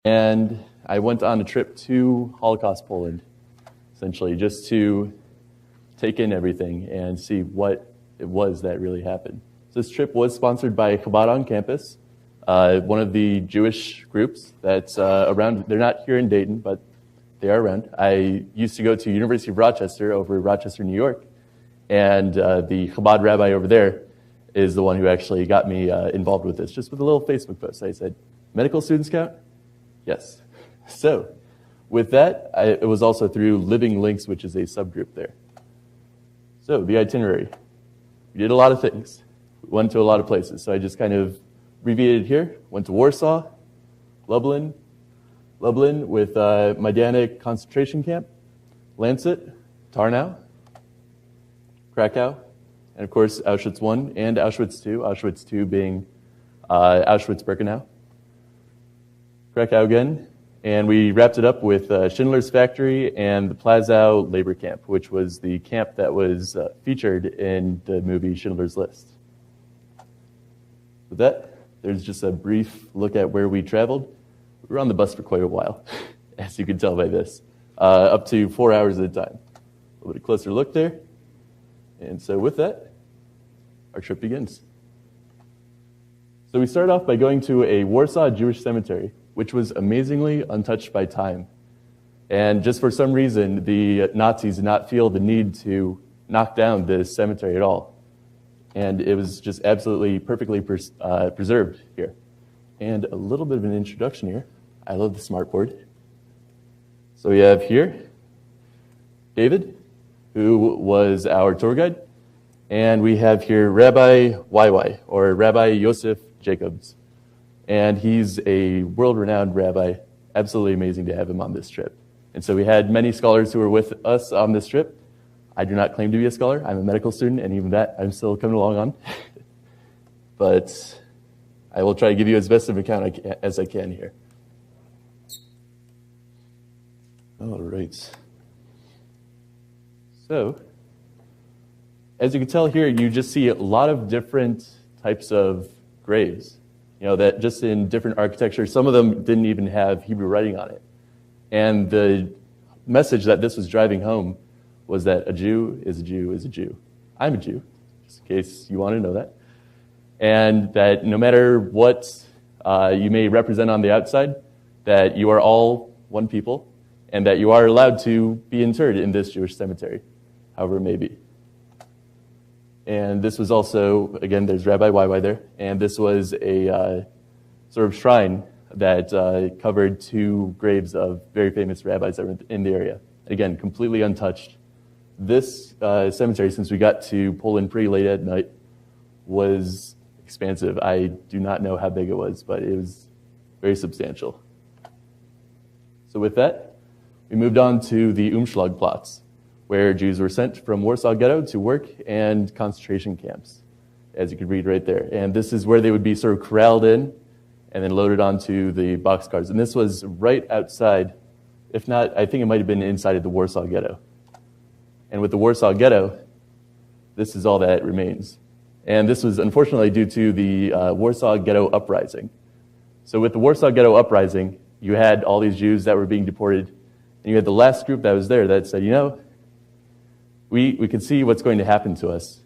And I went on a trip to Holocaust Poland, essentially, just to take in everything and see what it was that really happened. So this trip was sponsored by Chabad on campus, one of the Jewish groups that's around. They're not here in Dayton, but they are around. I used to go to University of Rochester over in Rochester, New York, and the Chabad rabbi over there is the one who actually got me involved with this, just with a little Facebook post. I said, medical students count? Yes. So with that, it was also through Living Links, which is a subgroup there. So the itinerary. We did a lot of things. We went to a lot of places. So I just kind of abbreviated here. Went to Warsaw, Lublin with Majdanek concentration camp, Lancet, Tarnow, Krakow, and of course Auschwitz I and Auschwitz II, Auschwitz II being Auschwitz-Birkenau. Krakow again, and we wrapped it up with Schindler's Factory and the Plaszow labor camp, which was the camp that was featured in the movie Schindler's List. With that, there's just a brief look at where we traveled. We were on the bus for quite a while, as you can tell by this, up to 4 hours at a time. A little bit closer look there. And so with that, our trip begins. So we started off by going to a Warsaw Jewish cemetery, which was amazingly untouched by time. And just for some reason, the Nazis did not feel the need to knock down this cemetery at all. And it was just absolutely perfectly preserved here. And a little bit of an introduction here. I love the smartboard. So we have here David, who was our tour guide. And we have here Rabbi YY, or Rabbi Yosef Jacobs. And he's a world-renowned rabbi. Absolutely amazing to have him on this trip. And so we had many scholars who were with us on this trip. I do not claim to be a scholar. I'm a medical student, and even that I'm still coming along on. But I will try to give you as best of an account as I can here. All right. So, as you can tell here, you just see a lot of different types of graves. You know, that just in different architecture, some of them didn't even have Hebrew writing on it. And the message that this was driving home was that a Jew is a Jew is a Jew. I'm a Jew, just in case you want to know that. And that no matter what you may represent on the outside, that you are all one people, and that you are allowed to be interred in this Jewish cemetery, however it may be. And this was also, again, there's Rabbi YY there, and this was a sort of shrine that covered two graves of very famous rabbis that were in the area. Again, completely untouched. This cemetery, since we got to Poland pretty late at night, was expansive. I do not know how big it was, but it was very substantial. So with that, we moved on to the Umschlagplatz, where Jews were sent from Warsaw Ghetto to work and concentration camps, as you can read right there. And this is where they would be sort of corralled in and then loaded onto the boxcars. And this was right outside, if not, I think it might have been inside of the Warsaw Ghetto. And with the Warsaw Ghetto, this is all that remains. And this was unfortunately due to the Warsaw Ghetto Uprising. So with the Warsaw Ghetto Uprising, you had all these Jews that were being deported, and you had the last group that was there that said, you know, we can see what's going to happen to us.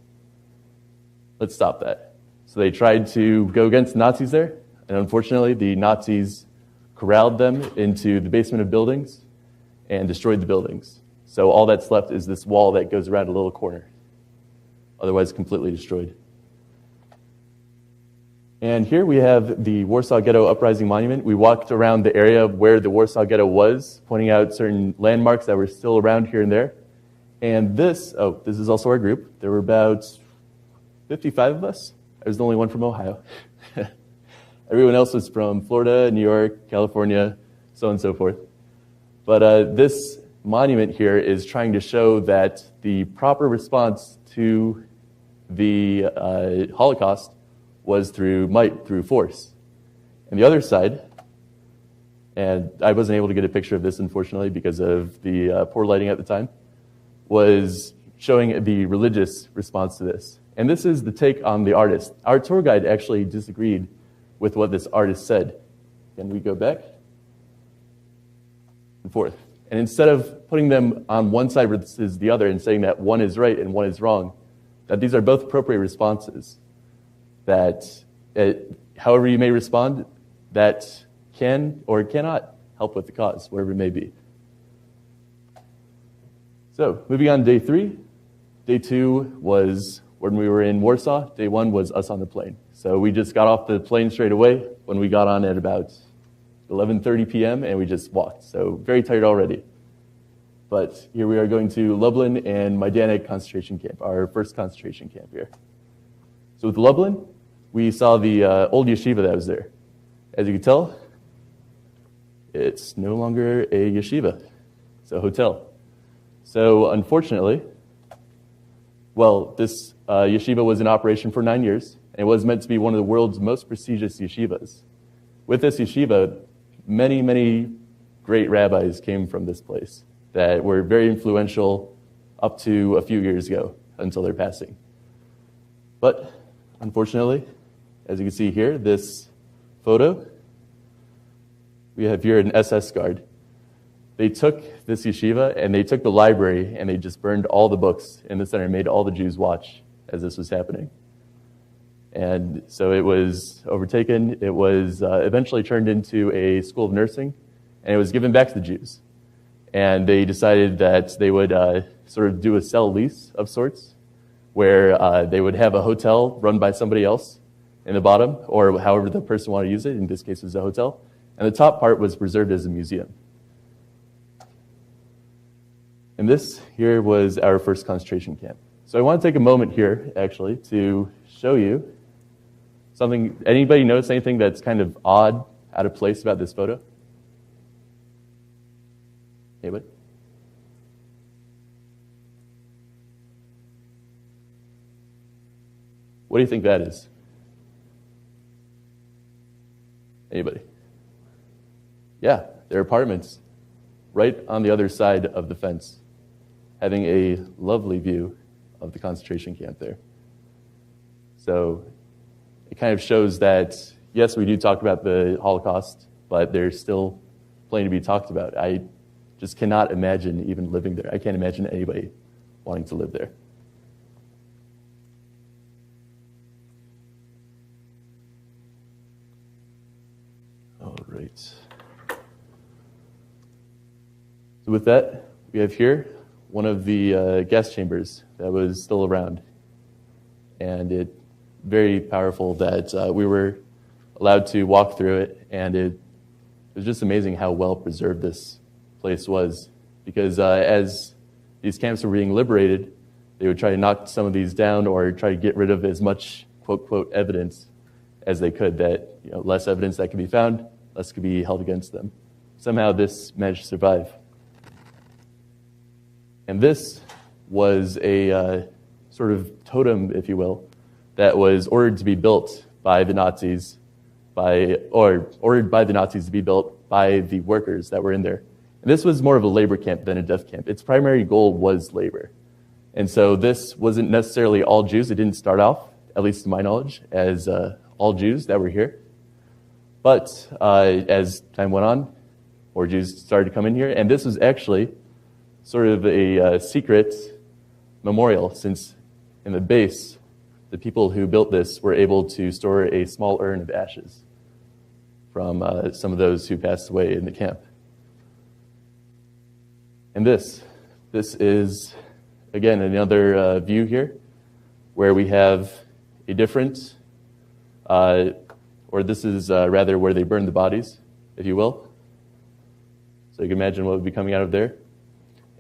Let's stop that. So they tried to go against Nazis there, and unfortunately the Nazis corralled them into the basement of buildings and destroyed the buildings. So all that's left is this wall that goes around a little corner, otherwise completely destroyed. And here we have the Warsaw Ghetto Uprising Monument. We walked around the area where the Warsaw Ghetto was, pointing out certain landmarks that were still around here and there. And this is also our group. There were about 55 of us. I was the only one from Ohio. Everyone else was from Florida, New York, California, so on and so forth. But this monument here is trying to show that the proper response to the Holocaust was through might, through force. And the other side, and I wasn't able to get a picture of this, unfortunately, because of the poor lighting at the time, was showing the religious response to this. And this is the take on the artist. Our tour guide actually disagreed with what this artist said. Can we go back? and forth. And instead of putting them on one side versus the other and saying that one is right and one is wrong, that these are both appropriate responses, that however you may respond, that can or cannot help with the cause, whatever it may be. So, moving on to day 3. Day 2 was when we were in Warsaw. Day 1 was us on the plane. So we just got off the plane straight away when we got on at about 11:30 p.m. and we just walked. So very tired already. But here we are going to Lublin and Majdanek concentration camp, our first concentration camp here. So with Lublin, we saw the old yeshiva that was there. As you can tell, it's no longer a yeshiva. It's a hotel. So unfortunately, well, this yeshiva was in operation for 9 years, and it was meant to be one of the world's most prestigious yeshivas. With this yeshiva, many, many great rabbis came from this place that were very influential up to a few years ago until their passing. But unfortunately, as you can see here, this photo, we have here an SS guard. They took this yeshiva and they took the library and they just burned all the books in the center and made all the Jews watch as this was happening. And so it was overtaken. It was eventually turned into a school of nursing, and it was given back to the Jews. And they decided that they would sort of do a cell lease of sorts, where they would have a hotel run by somebody else in the bottom, or however the person wanted to use it. In this case, it was a hotel. And the top part was preserved as a museum. And this here was our first concentration camp. So I want to take a moment here, actually, to show you something. Anybody notice anything that's kind of odd, out of place about this photo? Anybody? What do you think that is? Anybody? Yeah, they're apartments right on the other side of the fence, having a lovely view of the concentration camp there. So it kind of shows that, yes, we do talk about the Holocaust, but there's still plenty to be talked about. I just cannot imagine even living there. I can't imagine anybody wanting to live there. All right. So with that, we have here one of the gas chambers that was still around. And it very powerful that we were allowed to walk through it, and it was just amazing how well preserved this place was, because as these camps were being liberated, they would try to knock some of these down or try to get rid of as much quote quote evidence as they could, that less evidence that could be found, less could be held against them. Somehow this managed to survive. And this was a sort of totem, if you will, that was ordered to be built by the Nazis, ordered by the Nazis to be built by the workers that were in there. And this was more of a labor camp than a death camp. Its primary goal was labor. And so this wasn't necessarily all Jews. It didn't start off, at least to my knowledge, as all Jews that were here. But as time went on, more Jews started to come in here. And this was actually sort of a secret memorial, since in the base, the people who built this were able to store a small urn of ashes from some of those who passed away in the camp. And this is, again, another view here where we have a different, or this is rather where they burned the bodies, if you will. So you can imagine what would be coming out of there.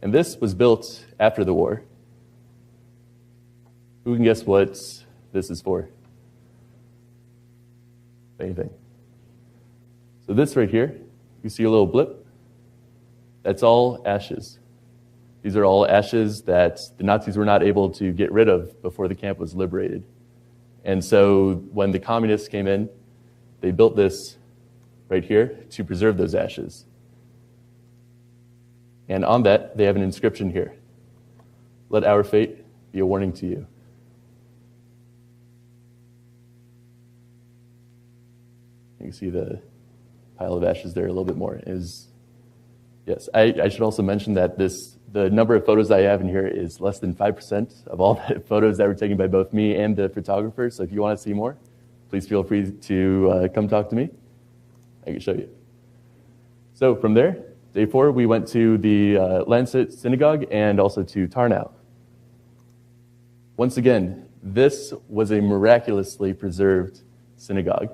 And this was built after the war. Who can guess what this is for? Anything? So this right here, you see a little blip? That's all ashes. These are all ashes that the Nazis were not able to get rid of before the camp was liberated. And so when the communists came in, they built this right here to preserve those ashes. And on that, they have an inscription here. Let our fate be a warning to you. You can see the pile of ashes there a little bit more. Is Yes, I should also mention that the number of photos I have in here is less than 5% of all the photos that were taken by both me and the photographer. So if you want to see more, please feel free to come talk to me. I can show you. So from there, day 4, we went to the Lancet Synagogue and also to Tarnow. Once again, this was a miraculously preserved synagogue.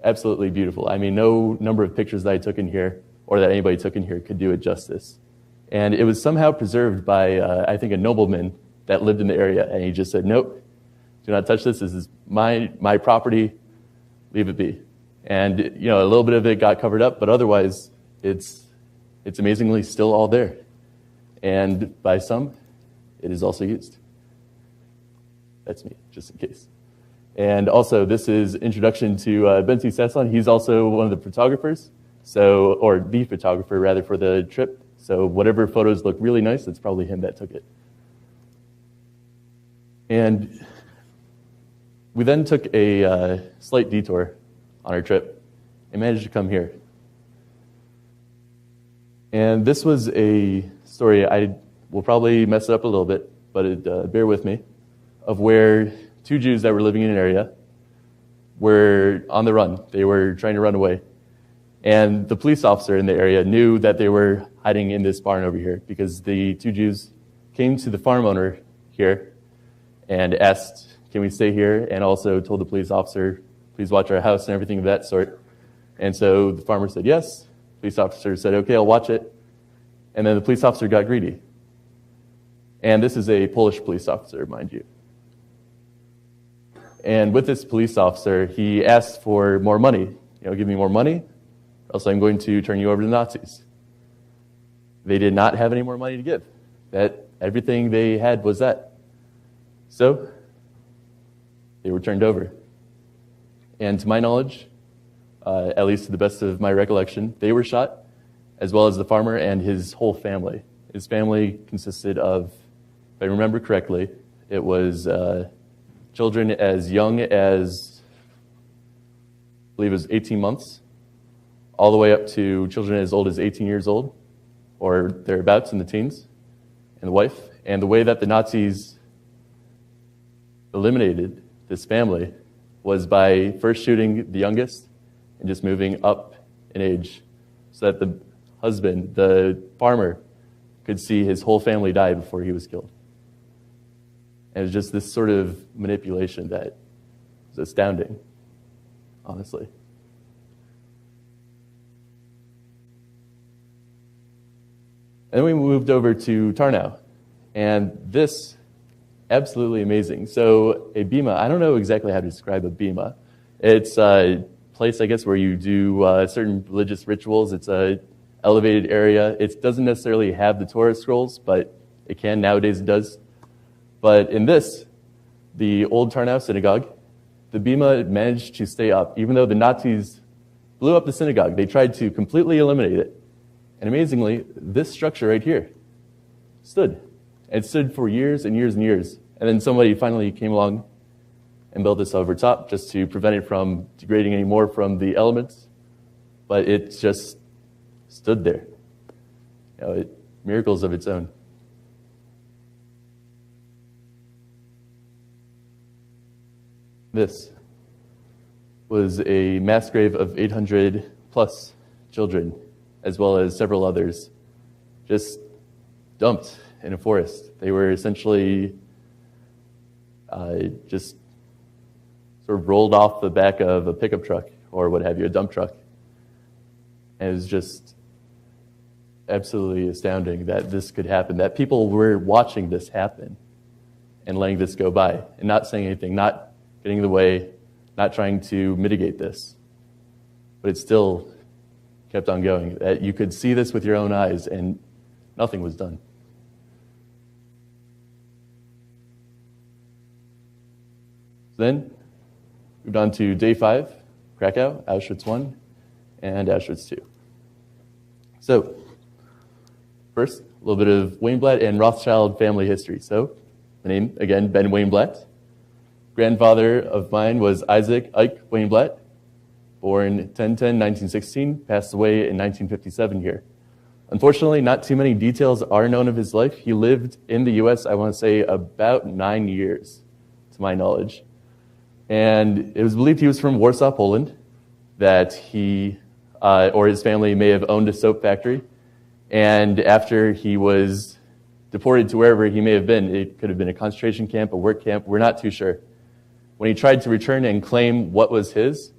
Absolutely beautiful. I mean, no number of pictures that I took in here or that anybody took in here could do it justice. And it was somehow preserved by, I think, a nobleman that lived in the area. And he just said, nope, do not touch this. This is my property. Leave it be. And, a little bit of it got covered up, but otherwise, it's amazingly still all there. And by some, it is also used. That's me, just in case. And also, this is introduction to Benti Sasson. He's also one of the photographers, or the photographer, rather, for the trip. So whatever photos look really nice, it's probably him that took it. And we then took a slight detour on our trip and managed to come here. And this was a story, I will probably mess it up a little bit, but bear with me, of where 2 Jews that were living in an area were on the run. They were trying to run away. And the police officer in the area knew that they were hiding in this barn over here because the 2 Jews came to the farm owner here and asked, can we stay here? And also told the police officer, please watch our house and everything of that sort. And so the farmer said yes. Police officer said, okay, I'll watch it. And then the police officer got greedy. And this is a Polish police officer, mind you. And with this police officer, he asked for more money. Give me more money, or else I'm going to turn you over to the Nazis. They did not have any more money to give. Everything they had was that. So they were turned over. And to my knowledge, at least to the best of my recollection, they were shot, as well as the farmer and his whole family. His family consisted of, if I remember correctly, it was children as young as, I believe it was 18 months, all the way up to children as old as 18 years old, or thereabouts in the teens, and the wife. And the way that the Nazis eliminated this family was by first shooting the youngest and just moving up in age so that the husband, the farmer, could see his whole family die before he was killed. And it was just this sort of manipulation that was astounding, honestly. And then we moved over to Tarnow. And this, absolutely amazing. So a bima, I don't know exactly how to describe a bima. It's a place, I guess, where you do certain religious rituals. It's a elevated area. It doesn't necessarily have the Torah scrolls, but it can. Nowadays it does. But in this, the old Tarnow synagogue, the bima managed to stay up. Even though the Nazis blew up the synagogue, they tried to completely eliminate it. And amazingly, this structure right here stood. And it stood for years and years and years. And then somebody finally came along and built this over top just to prevent it from degrading any more from the elements. But it just stood there. Miracles of its own. This was a mass grave of 800 plus children, as well as several others, just dumped in a forest. They were essentially just sort of rolled off the back of a pickup truck or what have you, a dump truck. And it was just absolutely astounding that this could happen, that people were watching this happen and letting this go by and not saying anything, not getting in the way, not trying to mitigate this. But it still kept on going. That you could see this with your own eyes and nothing was done. Then, moved on to day 5, Krakow, Auschwitz I, and Auschwitz II. So, first, a little bit of Wainblat and Rothschild family history. So, my name, again, Ben Wainblat. Grandfather of mine was Isaac Ike Wainblat, born 10/10/1916, passed away in 1957 here. Unfortunately, not too many details are known of his life. He lived in the U.S., I want to say, about 9 years, to my knowledge. And it was believed he was from Warsaw, Poland, that he or his family may have owned a soap factory. And after he was deported to wherever he may have been, it could have been a concentration camp, a work camp, we're not too sure. When he tried to return and claim what was his,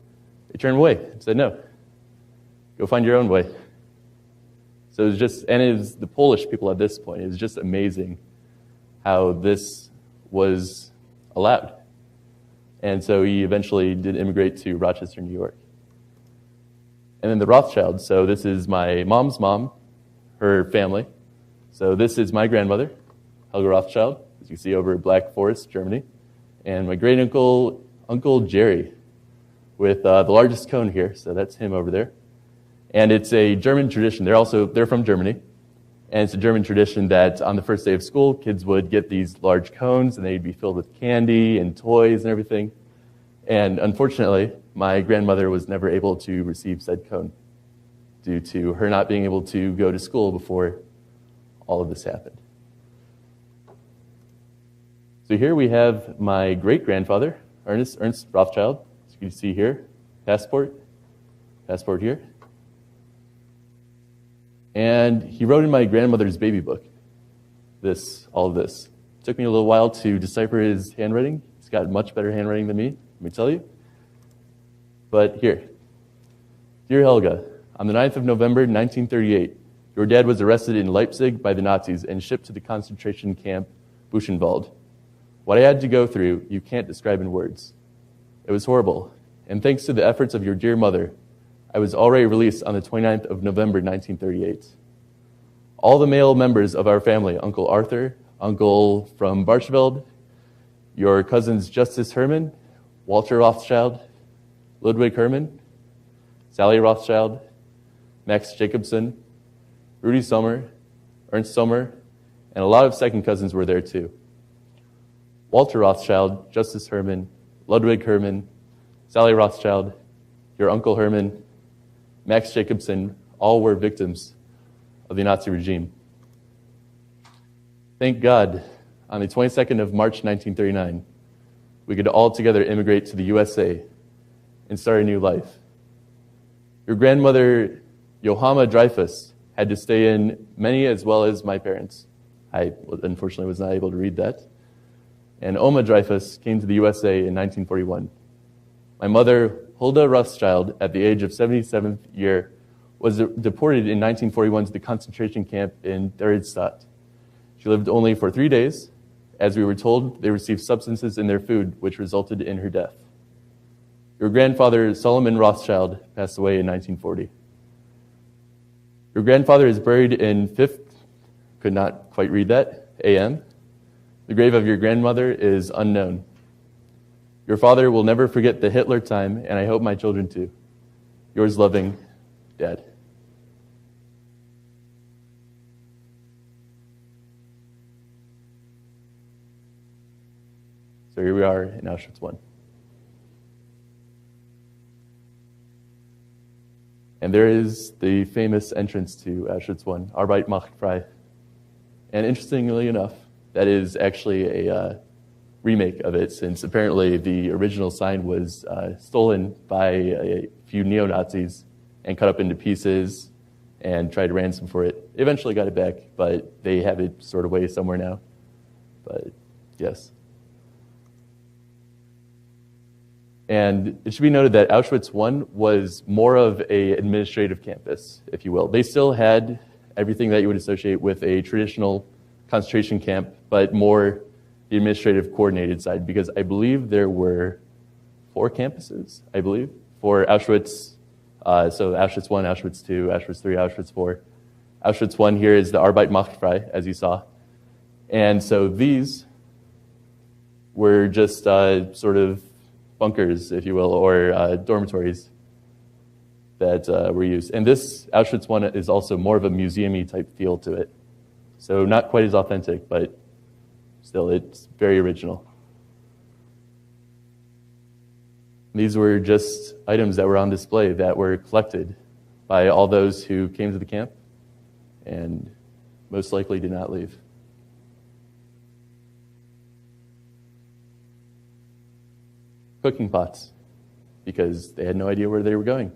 they turned away and said, no, go find your own way. So it was just, and it was the Polish people at this point, it was just amazing how this was allowed. And so he eventually did immigrate to Rochester, New York. And then the Rothschilds, so this is my mom's mom, her family. So this is my grandmother, Helga Rothschild, as you see over Black Forest, Germany. And my great-uncle, Uncle Jerry, with the largest cone here, so that's him over there. And it's a German tradition. They're from Germany. And it's a German tradition that on the first day of school, kids would get these large cones, and they'd be filled with candy and toys and everything. And unfortunately, my grandmother was never able to receive said cone due to her not being able to go to school before all of this happened. So here we have my great-grandfather, Ernst Rothschild, as you can see here, passport here. And he wrote in my grandmother's baby book, all of this. It took me a little while to decipher his handwriting. He's got much better handwriting than me, let me tell you. But here, dear Helga, on the 9th of November, 1938, your dad was arrested in Leipzig by the Nazis and shipped to the concentration camp Buchenwald. What I had to go through, you can't describe in words. It was horrible, and thanks to the efforts of your dear mother, I was already released on the 29th of November, 1938. All the male members of our family, Uncle Arthur, Uncle from Barcheveld, your cousins Justus Herman, Walter Rothschild, Ludwig Herman, Sally Rothschild, Max Jacobson, Rudy Sommer, Ernst Sommer, and a lot of second cousins were there too. Walter Rothschild, Justus Herman, Ludwig Herman, Sally Rothschild, your Uncle Herman, Max Jacobson, all were victims of the Nazi regime. Thank God, on the 22nd of March, 1939, we could all together immigrate to the USA and start a new life. Your grandmother, Johanna Dreyfus, had to stay in many as well as my parents. I unfortunately was not able to read that. And Oma Dreyfus came to the USA in 1941. My mother, Hulda Rothschild, at the age of 77th year, was deported in 1941 to the concentration camp in Theresienstadt. She lived only for 3 days. As we were told, they received substances in their food, which resulted in her death. Your grandfather, Solomon Rothschild, passed away in 1940. Your grandfather is buried in 5th, could not quite read that, AM. The grave of your grandmother is unknown. Your father will never forget the Hitler time, and I hope my children too. Yours loving, Dad. So here we are in Auschwitz I. And there is the famous entrance to Auschwitz I, Arbeit macht frei. And interestingly enough, that is actually a remake of it, since apparently the original sign was stolen by a few neo-Nazis and cut up into pieces and tried to ransom for it. They eventually got it back, but they have it stored away somewhere now. But yes. And it should be noted that Auschwitz I was more of an administrative campus, if you will. They still had everything that you would associate with a traditional concentration camp, but more the administrative coordinated side, because I believe there were 4 campuses, for Auschwitz. So Auschwitz I, Auschwitz II, Auschwitz III, Auschwitz IV. Auschwitz I here is the Arbeit macht frei, as you saw. And so these were just sort of bunkers, if you will, or dormitories that were used. And this Auschwitz I is also more of a museum-y type feel to it. So not quite as authentic, but still, it's very original. These were just items that were on display that were collected by all those who came to the camp and most likely did not leave. Cooking pots, because they had no idea where they were going.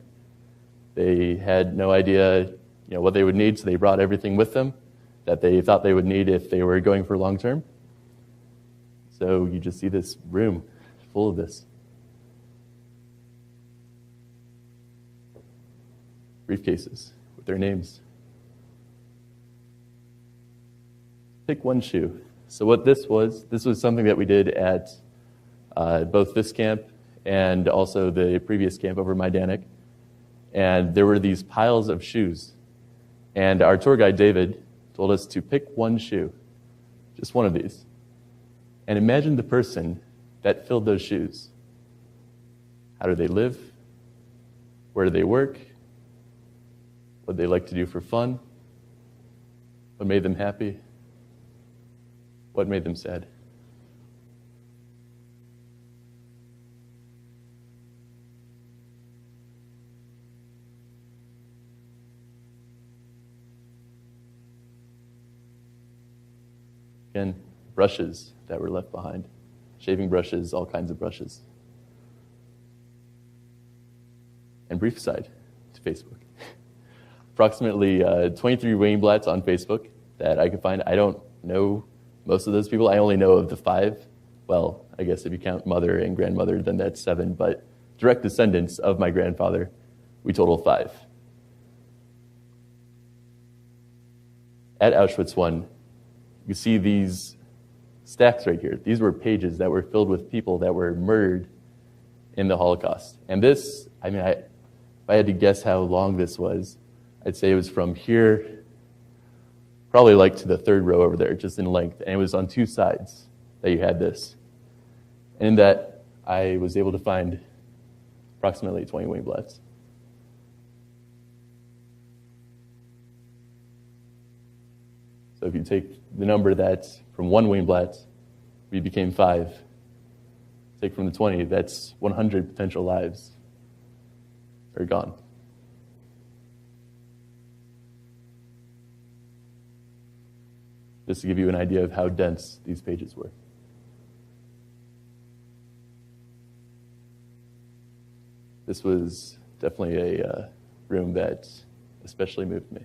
They had no idea, what they would need, so they brought everything with them that they thought they would need if they were going for long term. So you just see this room full of this. Briefcases with their names. Pick one shoe. So what this was something that we did at both this camp and also the previous camp over Majdanek. And there were these piles of shoes. And our tour guide, David, told us to pick one shoe, just one of these. And imagine the person that filled those shoes. How do they live? Where do they work? What do they like to do for fun? What made them happy? What made them sad? Again, brushes that were left behind. Shaving brushes, all kinds of brushes. And brief side to Facebook. Approximately 23 Wainblats on Facebook that I could find. I don't know most of those people. I only know of the 5. Well, I guess if you count mother and grandmother, then that's 7. But direct descendants of my grandfather, we total 5. At Auschwitz I, you see these stacks right here. These were pages that were filled with people that were murdered in the Holocaust. And this, if I had to guess how long this was, I'd say it was from here, probably like to the 3rd row over there, just in length. And it was on 2 sides that you had this. And in that, I was able to find approximately 20 Wainblats. So if you take the number that's from 1 Wainblat, we became 5. Take from the 20, that's 100 potential lives are gone. Just to give you an idea of how dense these pages were. This was definitely a room that especially moved me.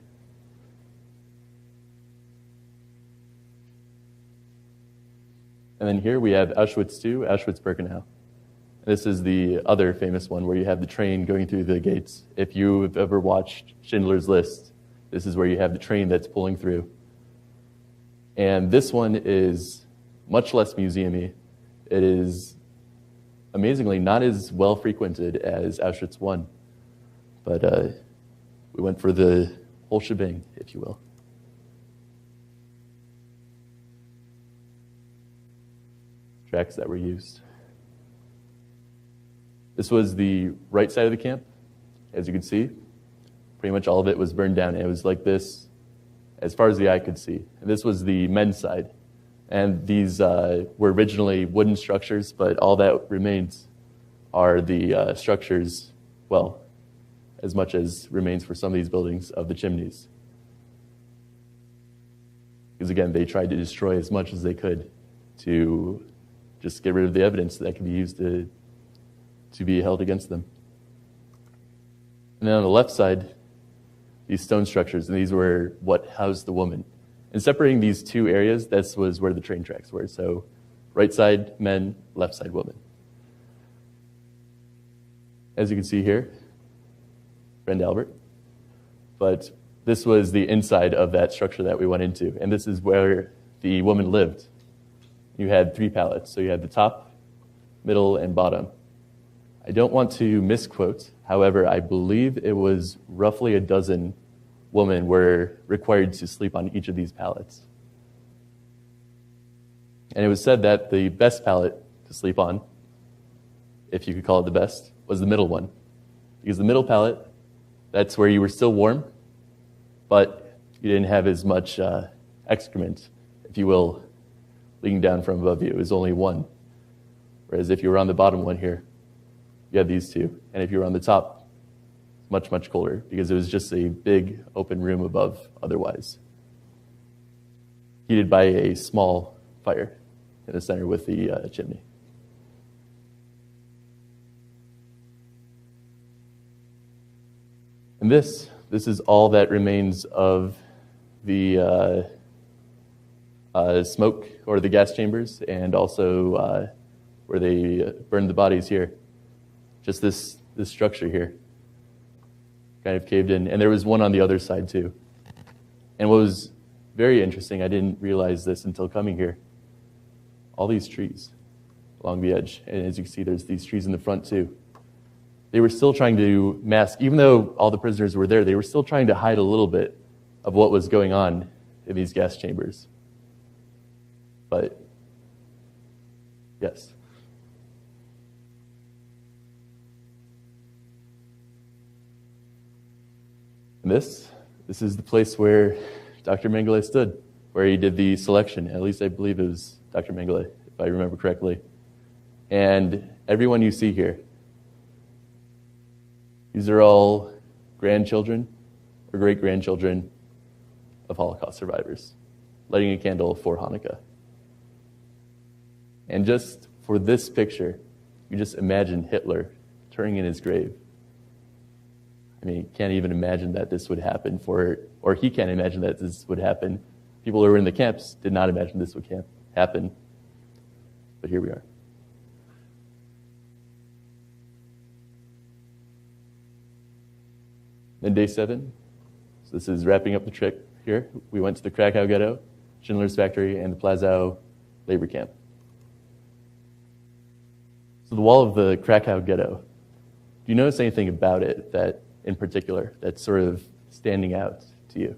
And then here we have Auschwitz II, Auschwitz-Birkenau. This is the other famous one where you have the train going through the gates. If you've ever watched Schindler's List, this is where you have the train that's pulling through. And this one is much less museum-y. It is amazingly not as well frequented as Auschwitz I. But we went for the whole shebang, if you will. Tracks that were used. This was the right side of the camp. As you can see, pretty much all of it was burned down. It was like this as far as the eye could see. And this was the men's side. And these were originally wooden structures, but all that remains are the structures, well, as much as remains for some of these buildings, of the chimneys. Because again, they tried to destroy as much as they could to just get rid of the evidence that could be used to be held against them. And then on the left side, these stone structures, and these were what housed the woman. And separating these 2 areas, this was where the train tracks were. So right side men, left side women. As you can see here, friend Albert. But this was the inside of that structure that we went into. And this is where the woman lived. You had 3 pallets. So you had the top, middle, and bottom. I don't want to misquote. However, I believe it was roughly a dozen women were required to sleep on each of these pallets. And it was said that the best pallet to sleep on, if you could call it the best, was the middle one. Because the middle pallet, that's where you were still warm, but you didn't have as much excrement, if you will, leaking down from above you. It was only one. Whereas if you were on the bottom one here, you had these 2. And if you were on the top, much, much colder because it was just a big open room above otherwise, heated by a small fire in the center with the chimney. And this is all that remains of the smoke or the gas chambers, and also where they burned the bodies here. Just this structure here kind of caved in. And there was one on the other side too. And what was very interesting, I didn't realize this until coming here, all these trees along the edge. And as you can see, there's these trees in the front too. They were still trying to mask, even though all the prisoners were there, they were still trying to hide a little bit of what was going on in these gas chambers. But, yes. And this is the place where Dr. Mengele stood, where he did the selection. At least I believe it was Dr. Mengele, if I remember correctly. And everyone you see here, these are all grandchildren or great-grandchildren of Holocaust survivors, lighting a candle for Hanukkah. And just for this picture, you just imagine Hitler turning in his grave. I mean, he can't even imagine that this would happen or he can't imagine that this would happen. People who were in the camps did not imagine this would happen. But here we are. Then day 7. So this is wrapping up the trip here. We went to the Krakow ghetto, Schindler's factory, and the Plazow labor camp. So the wall of the Krakow ghetto, do you notice anything about it that, in particular, that's sort of standing out to you?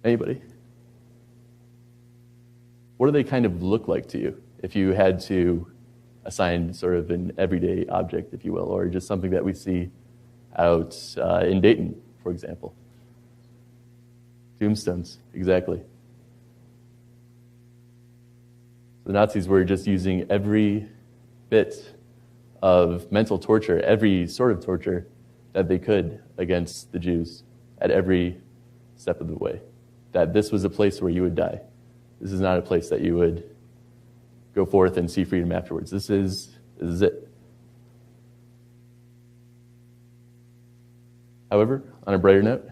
Anybody? What do they kind of look like to you if you had to assign sort of an everyday object, if you will, or just something that we see out in Dayton, for example? Tombstones, exactly. The Nazis were just using every bit of mental torture, every sort of torture that they could against the Jews at every step of the way. That this was a place where you would die. This is not a place that you would go forth and see freedom afterwards. This is it. However, on a brighter note,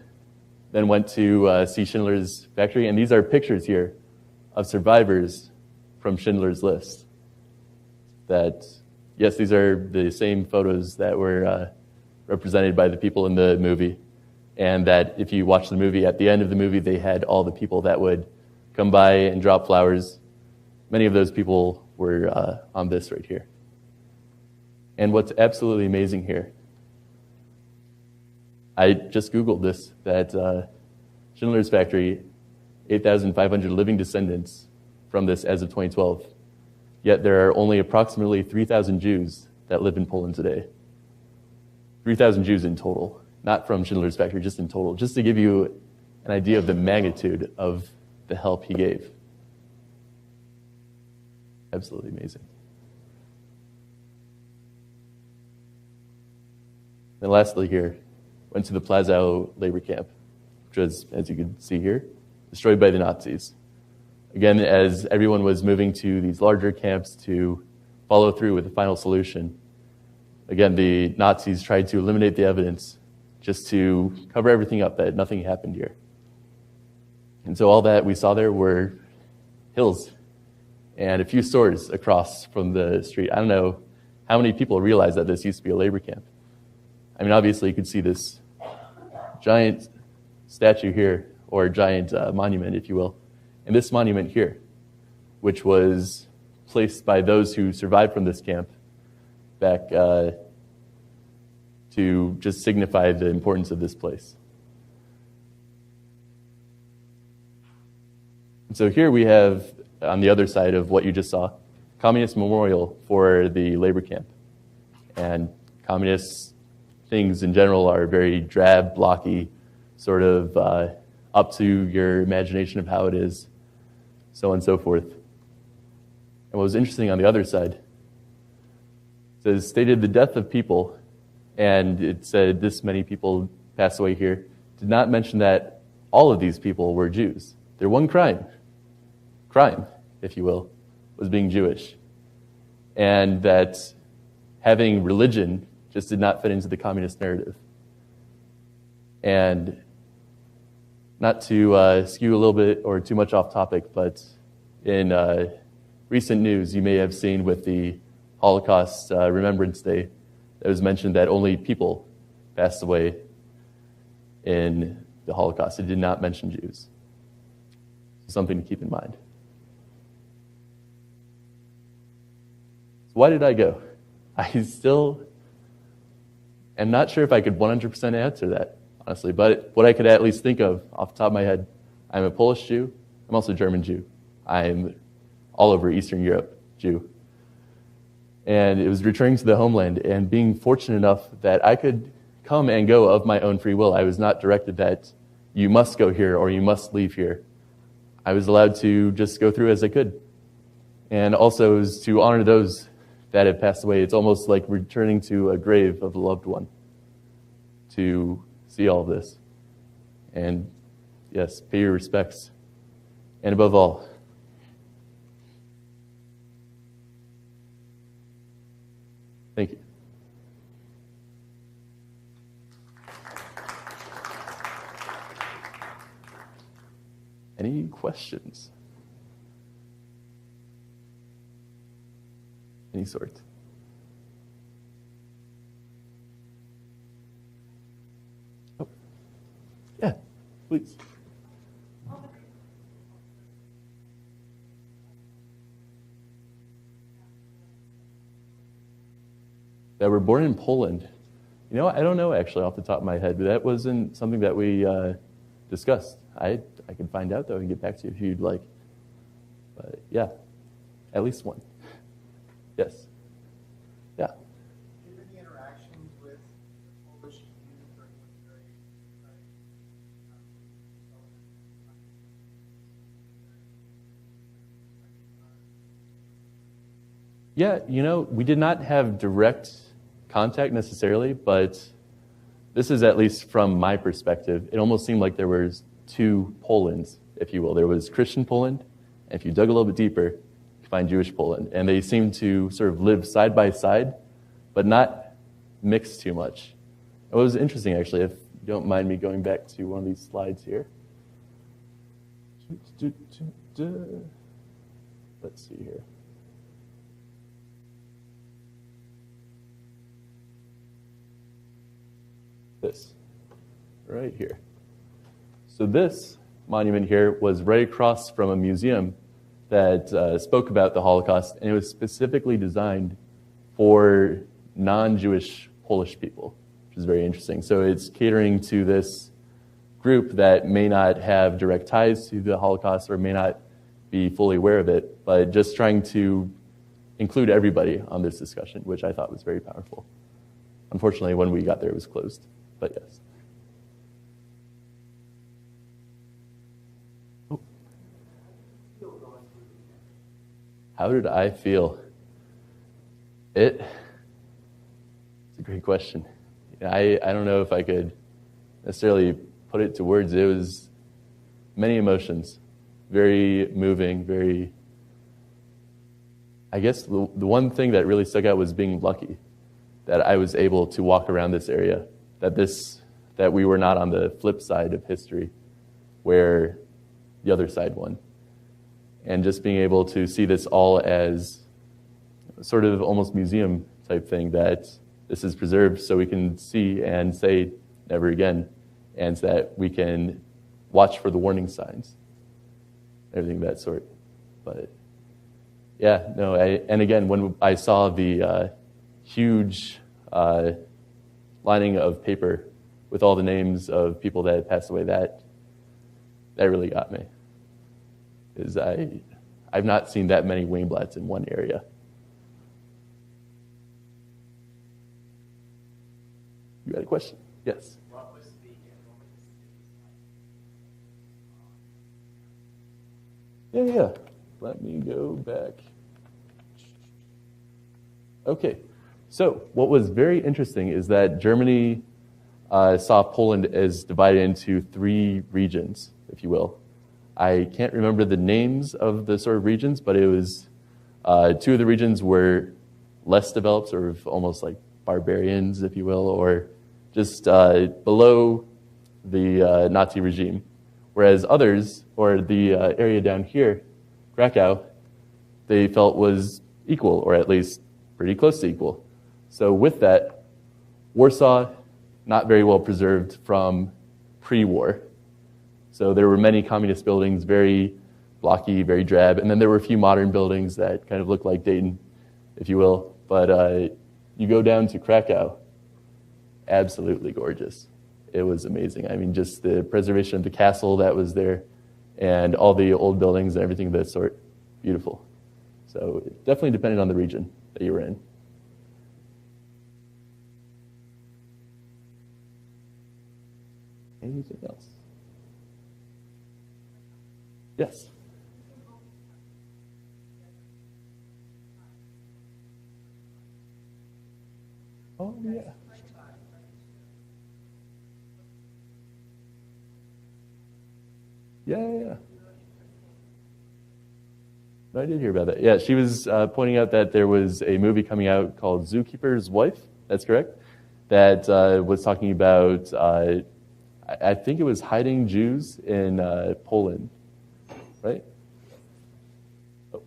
then went to see Schindler's factory, and these are pictures here of survivors from Schindler's List. That, yes, these are the same photos that were represented by the people in the movie, and that if you watch the movie, at the end of the movie, they had all the people that would come by and drop flowers. Many of those people were on this right here. And what's absolutely amazing here, I just Googled this, that Schindler's factory, 8,500 living descendants from this as of 2012. Yet there are only approximately 3,000 Jews that live in Poland today. 3,000 Jews in total, not from Schindler's factory, just in total, just to give you an idea of the magnitude of the help he gave. Absolutely amazing. And lastly here, went to the Plazow labor camp, which was, as you can see here, destroyed by the Nazis. Again, as everyone was moving to these larger camps to follow through with the final solution, again, the Nazis tried to eliminate the evidence just to cover everything up, that nothing happened here. And so all that we saw there were hills and a few stores across from the street. I don't know how many people realize that this used to be a labor camp. I mean, obviously you could see this giant statue here, or giant monument, if you will. And this monument here, which was placed by those who survived from this camp back to just signify the importance of this place. And so here we have, on the other side of what you just saw, communist memorial for the labor camp. And communist things in general are very drab, blocky, sort of up to your imagination of how it is, so on and so forth. And what was interesting on the other side, it says, stated the death of people and it said this many people passed away here. Did not mention that all of these people were Jews. Their one crime, if you will, was being Jewish. And that having religion just did not fit into the communist narrative. And not to skew a little bit or too much off topic, but in recent news, you may have seen with the Holocaust Remembrance Day, it was mentioned that only people passed away in the Holocaust. It did not mention Jews. Something to keep in mind. So why did I go? I still am not sure if I could 100% answer that, honestly, but what I could at least think of off the top of my head, I'm a Polish Jew. I'm also a German Jew. I'm all over Eastern Europe Jew. And it was returning to the homeland and being fortunate enough that I could come and go of my own free will. I was not directed that you must go here or you must leave here. I was allowed to just go through as I could. And also it was to honor those that have passed away. It's almost like returning to a grave of a loved one to see all of this. And yes, pay your respects. And above all, thank you. Any questions? Any sort? Oh, yeah, please. That were born in Poland. You know, I don't know actually off the top of my head. That wasn't something that we discussed. I can find out though and get back to you if you'd like. But yeah, at least one. Yes. Yeah. Do you have any interactions with the Polish community during this very Yeah, you know, we did not have direct contact necessarily, but this is at least from my perspective. It almost seemed like there was two Polands, if you will. There was Christian Poland, and if you dug a little bit deeper, you find Jewish Poland. And they seemed to sort of live side by side, but not mix too much. It was interesting, actually, if you don't mind me going back to one of these slides here. Let's see here. This, right here. So this monument here was right across from a museum that spoke about the Holocaust, and it was specifically designed for non-Jewish Polish people, which is very interesting. So it's catering to this group that may not have direct ties to the Holocaust or may not be fully aware of it, but just trying to include everybody on this discussion, which I thought was very powerful. Unfortunately, when we got there, it was closed. But yes. Oh. How did I feel? It's a great question. I don't know if I could necessarily put it to words. It was many emotions, very moving, very... I guess the one thing that really stuck out was being lucky that I was able to walk around this area. That we were not on the flip side of history where the other side won. And just being able to see this all as sort of almost museum type thing, that this is preserved so we can see and say never again, and that we can watch for the warning signs, everything of that sort. But yeah, no, and again, when I saw the huge lining of paper with all the names of people that had passed away, that really got me. Because I've not seen that many Wainblats in one area. You had a question? Yes. What was the Yeah. Let me go back. Okay. So what was very interesting is that Germany saw Poland as divided into 3 regions, if you will. I can't remember the names of the sort of regions, but it was 2 of the regions were less developed, sort of almost like barbarians, if you will, or just below the Nazi regime. Whereas others, or the area down here, Krakow, they felt was equal, or at least pretty close to equal. So with that, Warsaw, not very well preserved from pre-war. So there were many communist buildings, very blocky, very drab, and then there were a few modern buildings that kind of looked like Dayton, if you will. But you go down to Krakow, absolutely gorgeous. It was amazing. I mean, just the preservation of the castle that was there and all the old buildings and everything of that sort, beautiful. So it definitely depended on the region that you were in. Anything else? Yes. Oh, yeah. Yeah. No, I did hear about that. Yeah, she was pointing out that there was a movie coming out called Zookeeper's Wife. That's correct. That was talking about, I think it was hiding Jews in Poland, right? Oh.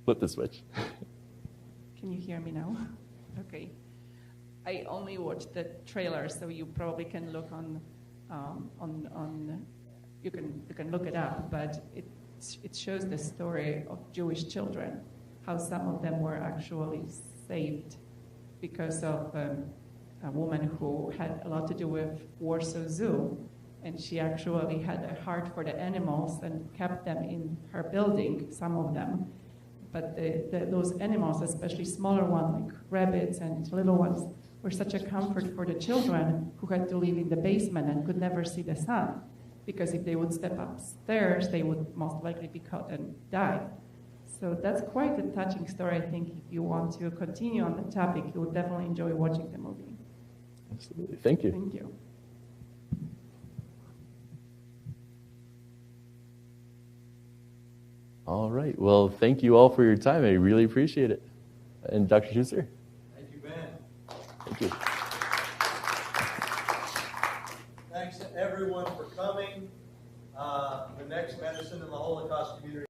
Flip the switch. Can you hear me now? Okay. I only watched the trailer, so you probably can look on you can look it up, but it shows the story of Jewish children, how some of them were actually saved because of a woman who had a lot to do with Warsaw Zoo, and she actually had a heart for the animals and kept them in her building, some of them. But those animals, especially smaller ones like rabbits and little ones, were such a comfort for the children who had to live in the basement and could never see the sun. Because if they would step upstairs, they would most likely be caught and die. So that's quite a touching story. I think if you want to continue on the topic, you would definitely enjoy watching the movie. Absolutely. Thank you. Thank you. All right. Well, thank you all for your time. I really appreciate it. And Dr. Schuster? Thank you, Ben. Thank you. Thanks to everyone for coming. The next Medicine in the Holocaust community